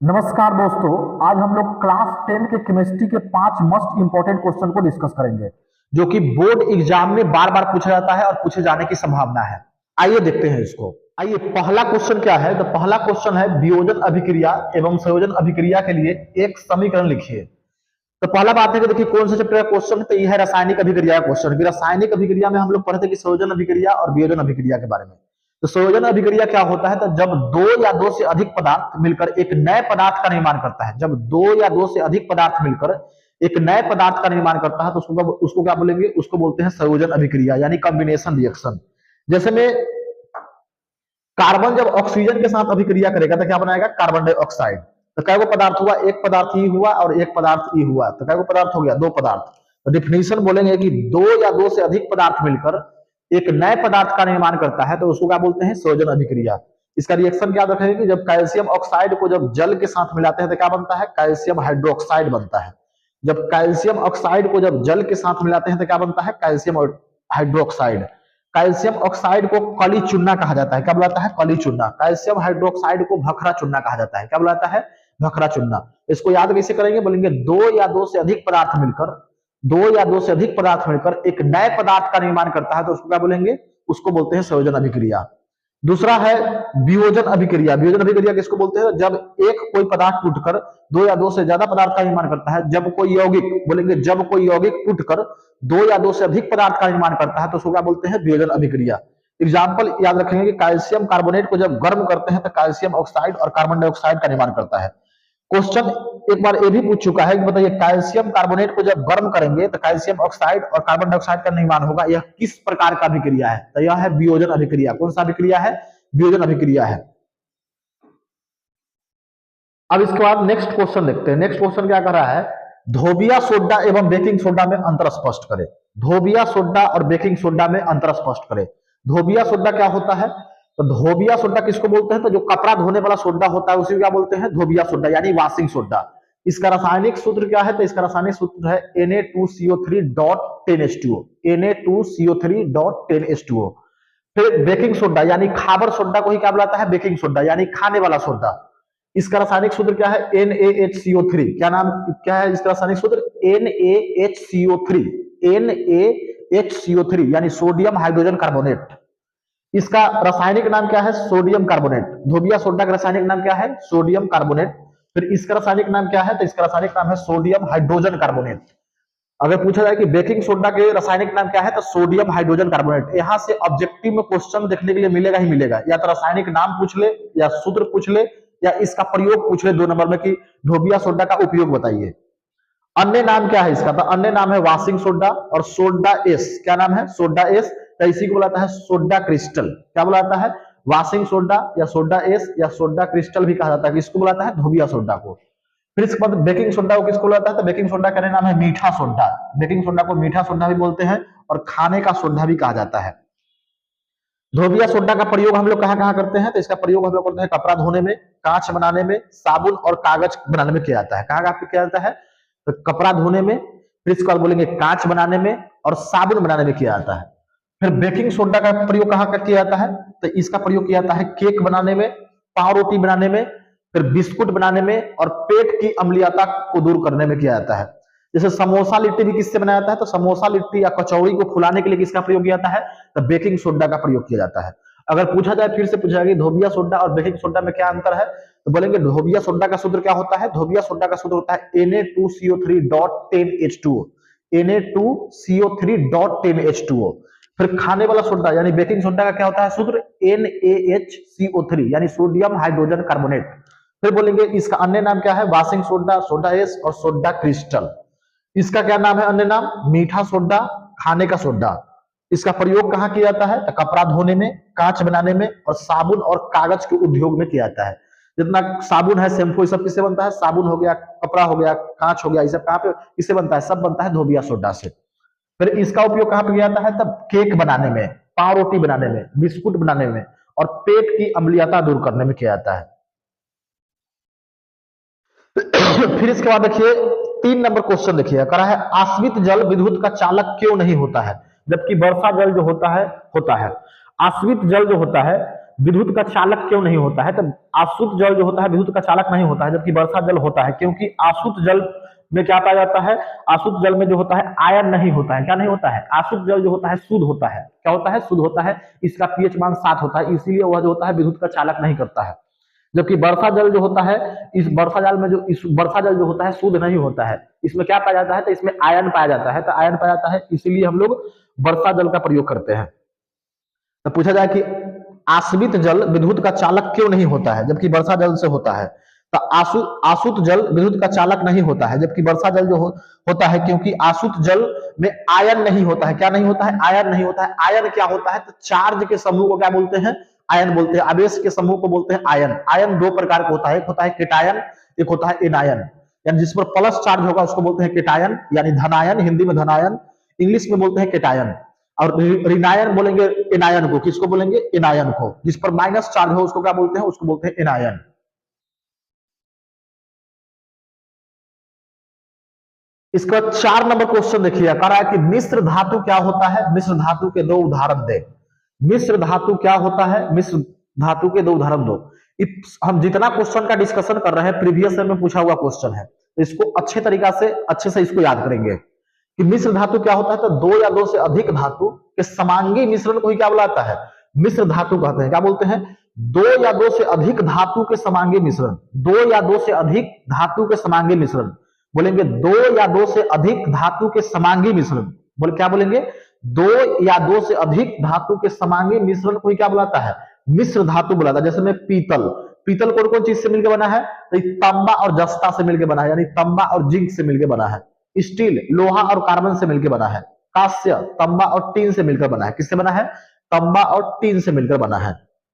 नमस्कार दोस्तों। आज हम लोग क्लास 10 के केमिस्ट्री के 5 मस्ट इंपॉर्टेंट क्वेश्चन को डिस्कस करेंगे जो कि बोर्ड एग्जाम में बार बार पूछा जाता है और पूछे जाने की संभावना है। आइए देखते हैं इसको। आइए, पहला क्वेश्चन क्या है? तो पहला क्वेश्चन है वियोजन अभिक्रिया एवं संयोजन अभिक्रिया के लिए एक समीकरण लिखिए। तो पहला बात है कि देखिए कौन सा चैप्टर का क्वेश्चन है। तो यह है रासायनिक अभिक्रिया का क्वेश्चन। रासायनिक अभिक्रिया में हम लोग पढ़ते कि संयोजन अभिक्रिया और वियोजन अभिक्रिया के बारे में। तो संयोजन अभिक्रिया क्या होता है? तो जब दो या दो से अधिक पदार्थ मिलकर एक नए पदार्थ का निर्माण करता है, जब दो या दो से अधिक पदार्थ मिलकर एक नए पदार्थ का निर्माण करता है तो उसको क्या बोलेंगे? उसको बोलते हैं संयोजन अभिक्रिया यानी कॉम्बिनेशन रिएक्शन। जैसे में कार्बन जब ऑक्सीजन के साथ अभिक्रिया करेगा तो क्या बनाएगा? Carbon dioxide. तो क्या पदार्थ हुआ? एक पदार्थ ई हुआ और एक पदार्थ ई हुआ, तो क्या पदार्थ हो गया? दो पदार्थ। तो डिफिनीशन बोलेंगे कि दो या दो से अधिक पदार्थ मिलकर एक नए पदार्थ का निर्माण करता है तो उसको क्या बोलते हैं? संयोजन अभिक्रिया। इसका रिएक्शन क्या रखेंगे कि जब कैल्शियम ऑक्साइड को जब जल के साथ मिलाते हैं तो क्या बनता है? कैल्शियम हाइड्रोक्साइड बनता है। जब कैल्शियम ऑक्साइड को जब जल के साथ मिलाते हैं तो क्या बनता है? Calcium hydroxide. कैल्शियम ऑक्साइड को कली चूना कहा जाता है। क्या बुलाता है? कली चूना। कैल्शियम हाइड्रोक्साइड को भखरा चूना कहा जाता है। क्या बुलाता है? भखरा चूना। इसको याद कैसे करेंगे? बोलेंगे दो या दो से अधिक पदार्थ मिलकर, दो या दो से अधिक पदार्थ मिलकर एक नए पदार्थ का निर्माण करता है तो उसको क्या बोलेंगे? उसको बोलते हैं संयोजन अभिक्रिया। दूसरा है वियोजन अभिक्रिया। वियोजन अभिक्रिया किसको बोलते हैं? जब एक कोई पदार्थ टूटकर दो या दो से ज्यादा पदार्थ का निर्माण करता है। जब कोई यौगिक, बोलेंगे जब कोई यौगिक टूटकर दो या दो से अधिक पदार्थ का निर्माण करता है तो उसको क्या बोलते हैं? वियोजन अभिक्रिया। एग्जाम्पल याद रखेंगे कि कैल्शियम कार्बोनेट को जब गर्म करते हैं तो कैल्शियम ऑक्साइड और कार्बन डाइऑक्साइड का निर्माण करता है। क्वेश्चन एक बार ये भी पूछ चुका है कि बताइए कैल्शियम कार्बोनेट को जब गर्म करेंगे तो कैल्शियम ऑक्साइड और कार्बन डाइऑक्साइड का निर्माण होगा। यह किस प्रकार का अभिक्रिया है? तो यह है वियोजन अभिक्रिया। कौन सा अभिक्रिया है? वियोजन अभिक्रिया है। अब इसके बाद नेक्स्ट क्वेश्चन देखते हैं। नेक्स्ट क्वेश्चन क्या कर रहा है? धोबिया सोडा एवं बेकिंग सोडा में अंतर स्पष्ट करें। धोबिया सोडा और बेकिंग सोडा में अंतर स्पष्ट करें। धोबिया सोडा क्या होता है? तो धोबिया सोडा किसको बोलते हैं? तो जो कपड़ा धोने वाला सोडा होता है उसी को क्या बोलते हैं? धोबिया सोडा यानी वॉशिंग सोडा। इसका रासायनिक सूत्र क्या है? तो इसका रासायनिक सूत्र है Na2CO3.10H2O। Na2CO3.10H2O। फिर बेकिंग सोडा यानी खाबर सोडा को ही क्या बुलाता है? बेकिंग सोडा यानी खाने वाला सोडा। इसका रासायनिक सूत्र क्या है? NaHCO3। क्या नाम क्या है इसका रासायनिक सूत्र? NaHCO3। NaHCO3 यानी सोडियम हाइड्रोजन कार्बोनेट। इसका रासायनिक नाम क्या है? Sodium carbonate. धोबिया सोडा का रासायनिक नाम क्या है? Sodium carbonate. फिर इसका रासायनिक नाम क्या है? तो इसका रासायनिक नाम है सोडियम हाइड्रोजन कार्बोनेट। अगर पूछा जाए कि बेकिंग सोडा के रासायनिक नाम क्या है? तो सोडियम हाइड्रोजन कार्बोनेट। यहां से ऑब्जेक्टिव में क्वेश्चन देखने के लिए मिलेगा ही मिलेगा। या तो रासायनिक नाम पूछ ले, या सूत्र पूछ ले, या इसका प्रयोग पूछ ले 2 नंबर में कि धोबिया सोडा का उपयोग बताइए। अन्य नाम क्या है इसका? तो अन्य नाम है वॉशिंग सोडा और सोडा एस। क्या नाम है? Soda S. तो इसी को बुलाता है सोडा क्रिस्टल। क्या बुलाता है? वॉशिंग सोडा या सोडा एस या सोडा क्रिस्टल भी कहा जाता है। किसको बुलाता है? धोबिया सोडा को। फिर इसके बाद बेकिंग सोडा को किसको बुलाता है? तो बेकिंग सोडा का नाम है मीठा सोडा। बेकिंग सोडा को मीठा सोडा भी बोलते हैं और खाने का सोडा भी कहा जाता है। धोबिया सोडा का प्रयोग हम लोग कहाँ कहाँ करते हैं? तो इसका प्रयोग हम लोग करते हैं कपड़ा धोने में, कांच बनाने में, साबुन और कागज बनाने में किया जाता है। कहाँ कहाँ किया जाता है? तो कपड़ा धोने में, फिर इसके बाद बोलेंगे कांच बनाने में और साबुन बनाने में किया जाता है। फिर बेकिंग सोडा का प्रयोग कहाँ का किया जाता है? तो इसका प्रयोग किया जाता है केक बनाने में, पाव रोटी बनाने में, फिर बिस्कुट बनाने में और पेट की अम्लीयता को दूर करने में किया जाता है। जैसे समोसा लिट्टी भी किससे बनाया जाता है? तो समोसा लिट्टी या कचौड़ी को फुलाने के लिए किसका प्रयोग किया जाता है? तो बेकिंग सोडा का प्रयोग किया जाता है। अगर पूछा जाए, फिर से पूछा जाए कि धोबिया सोडा और बेकिंग सोडा में क्या अंतर है, तो बोलेंगे धोबिया सोडा का सूत्र क्या होता है? धोबिया सोडा का सूत्र होता है Na2CO3.10H2O। Na2CO3.10H2O। फिर खाने वाला सोडा यानी बेकिंग सोडा का क्या होता है सूत्र? NaHCO3 यानी सोडियम हाइड्रोजन कार्बोनेट। फिर बोलेंगे इसका अन्य नाम क्या है? वॉशिंग सोडा, सोडा एस और सोडा क्रिस्टल। इसका क्या नाम है? अन्य नाम मीठा सोडा, खाने का सोडा। इसका प्रयोग कहाँ किया जाता है? तो कपड़ा धोने में, कांच बनाने में और साबुन और कागज के उद्योग में किया जाता है। जितना साबुन है, शैम्पू, सब किससे बनता है? साबुन हो गया, कपड़ा हो गया, कांच हो गया, ये सब कहाँ पे किससे बनता है? सब बनता है धोबिया सोडा से। फिर इसका उपयोग कहाँ पे किया जाता है? तब केक बनाने में, पाव रोटी बनाने में, बिस्कुट बनाने में और पेट की अम्लीयता दूर करने में किया जाता है। फिर इसके बाद देखिए 3 नंबर क्वेश्चन देखिए, करा है आश्रित जल विद्युत का चालक क्यों नहीं होता है जबकि वर्षा जल जो होता है। आश्रित जल जो होता है विद्युत का चालक क्यों नहीं होता है? तो आसुत जल जो होता है विद्युत का चालक नहीं होता है, जबकि वर्षा जल होता है, क्योंकि आसुत जल में क्या पाया जाता है? आसुत जल में जो होता है आयन नहीं होता है। क्या नहीं होता है? आसुत जल जो होता है शुद्ध होता है। क्या होता है? शुद्ध होता है। इसका पीएच मान 7 होता है, इसीलिए वह जो होता है विद्युत का चालक नहीं करता है। जबकि वर्षा जल जो होता है, इस वर्षा जल में जो इस वर्षा जल जो होता है शुद्ध नहीं होता है। इसमें क्या पाया जाता है? तो इसमें आयन पाया जाता है। तो आयन पाया जाता है, इसीलिए हम लोग वर्षा जल का प्रयोग करते हैं। तो पूछा जाए कि आश्रित जल विद्युत का चालक क्यों नहीं होता है, जबकि वर्षा जल से होता है? तो आसुत जल विद्युत का चालक नहीं होता है, जबकि वर्षा जल जो होता है, क्योंकि आसुत जल में आयन नहीं होता है। क्या नहीं होता है? आयन नहीं होता है। आयन क्या होता है? तो चार्ज के समूह को क्या बोलते हैं? आयन बोलते हैं। आवेश के समूह को बोलते हैं आयन। आयन दो प्रकार का होता है, एक होता है केटायन, एक होता है एनायन। यानी जिस पर प्लस चार्ज होगा उसको बोलते हैं केटायन, यानी धनायन, हिंदी में धनायन, इंग्लिश में बोलते हैं केटायन। और ऋणायन बोलेंगे एनायन को। किसको बोलेंगे? एनायन को। जिस पर माइनस चार्ज हो उसको क्या बोलते हैं? उसको बोलते हैं एनायन। इसका 4 नंबर क्वेश्चन देखिए, कह रहा है कि मिश्र धातु क्या होता है? मिश्र धातु के दो उदाहरण दे। मिश्र धातु क्या होता है? मिश्र धातु के दो उदाहरण दो। हम जितना क्वेश्चन का डिस्कशन कर रहे हैं प्रीवियस में पूछा हुआ क्वेश्चन है, तो इसको अच्छे से इसको याद करेंगे कि मिश्र धातु क्या होता है। तो दो या दो से अधिक धातु के समांगी मिश्रण को ही क्या बुलाता है? मिश्र धातु कहते हैं। क्या बोलते हैं? दो या दो से अधिक धातु के समांगी मिश्रण। दो या दो से अधिक धातु के समांगी मिश्रण बोलेंगे। दो या दो से अधिक धातु के समांगी मिश्रण बोले क्या बोलेंगे? दो या दो से अधिक धातु के समांगी मिश्रण को ही क्या बुलाता है? मिश्र धातु बुलाता है। जैसे में पीतल, पीतल कौन कौन चीज से मिलकर बना है? तो तांबा और जस्ता से मिलकर बना है, यानी तांबा और जिंक से मिलकर बना है। स्टील लोहा और कार्बन से मिलकर बना है। कांस्य तांबा और टीन से मिलकर बना है। किससे बना है? तांबा और टीन से मिलकर बना है।